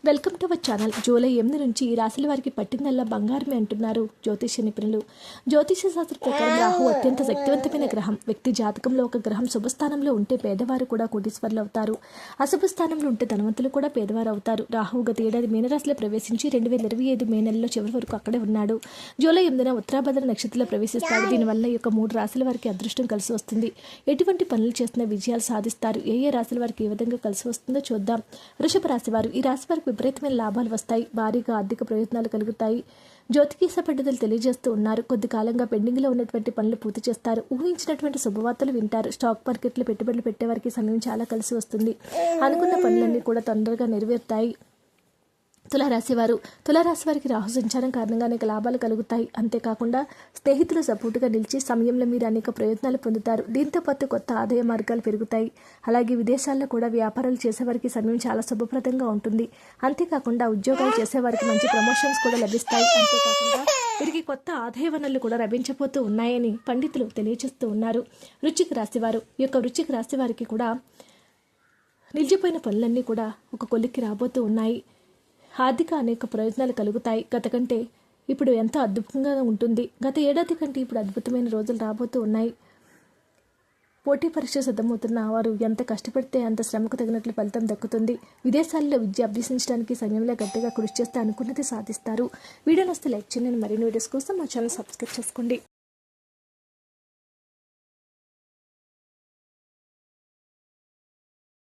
Welcome to our channel. July 8 నుంచి ఈ రాశుల వారికి పట్టిందల్లా బంగారమే అంటున్నారు జ్యోతిష్య నిపుణులు. జ్యోతిష్య శాస్త్ర ప్రకారం రాహు అత్యంత శక్తివంతమైన గ్రహం. వ్యక్తి జాతకంలో ఒక గ్రహం శుభస్థానంలో ఉంటే పేదవారు కూడా కోటీశ్వర్లు అవుతారు. అశుభ స్థానంలో ఉంటే ధనవంతులు కూడా పేదవారు అవుతారు. రాహువు గత ఏడాది మీనరాశిలో ప్రవేశించి 2025 మే నెలలో చివరి వరకు అక్కడే ఉన్నాడు. జూలై 8న ఉత్తరాభద్ర నక్షత్రంలో ప్రవేశిస్తాడు. దీనివల్ల ఈ యొక్క 3 రాశుల వారికి అదృష్టం కలిసి వస్తుంది. ఎటువంటి పనులు చేసినా విజయాలు సాధిస్తారు. ఏ రాశుల వారికి ఏ విధంగా కలిసి వస్తుందో చూద్దాం. వృషభ రాశి వారు. ఈ రాశి వారికి విపరీతమైన లాభాలు వస్తాయి. భారీగా ఆర్థిక ప్రయోజనాలు కలుగుతాయి. జ్యోతిష పండితులు తెలియజేస్తూ ఉన్నారు. కొద్ది కాలంగా పెండింగ్లో ఉన్నటువంటి పనులు పూర్తి చేస్తారు. ఊహించినటువంటి శుభవార్తలు వింటారు. స్టాక్ మార్కెట్లో పెట్టుబడులు పెట్టేవారికి సమయం చాలా కలిసి వస్తుంది. అనుకున్న పనులన్నీ కూడా తొందరగా నెరవేరుతాయి. తులారాశి వారికి రాహు సంచారం కారణంగా అనేక లాభాలు కలుగుతాయి. అంతేకాకుండా స్నేహితులు సపోర్టుగా నిలిచి సమయంలో మీరు అనేక ప్రయోజనాలు పొందుతారు. దీంతో పాటు కొత్త ఆదాయ మార్గాలు పెరుగుతాయి. అలాగే విదేశాల్లో కూడా వ్యాపారాలు చేసేవారికి సమయం చాలా శుభప్రదంగా ఉంటుంది. అంతేకాకుండా ఉద్యోగాలు చేసేవారికి మంచి ప్రమోషన్స్ కూడా లభిస్తాయి. అంతేకాకుండా వీరికి కొత్త ఆదాయ వనరులు కూడా లభించబోతూ ఉన్నాయని పండితులు తెలియజేస్తూ ఉన్నారు. వృశ్చిక రాశివారు. ఈ యొక్క వృశ్చిక రాశి వారికి కూడా నిలిచిపోయిన పనులన్నీ కూడా ఒక కొలిక్కి రాబోతూ ఉన్నాయి. ఆర్థిక అనేక ప్రయోజనాలు కలుగుతాయి. గత కంటే ఇప్పుడు ఎంతో అద్భుతంగా ఉంటుంది. గత ఏడాది కంటే ఇప్పుడు అద్భుతమైన రోజులు రాబోతూ ఉన్నాయి. పోటీ పరీక్ష సిద్ధమవుతున్న వారు ఎంత కష్టపడితే అంత శ్రమకు తగినట్లు ఫలితం దక్కుతుంది. విదేశాల్లో విద్య అభ్యసించడానికి సమయంలో గట్టిగా కృషి చేస్తే అనుకున్నది సాధిస్తారు. వీడియో నచ్చితే లైక్ చేయండి. మరిన్ని వీడియోస్ కోసం మా ఛానల్ సబ్స్క్రైబ్ చేసుకోండి.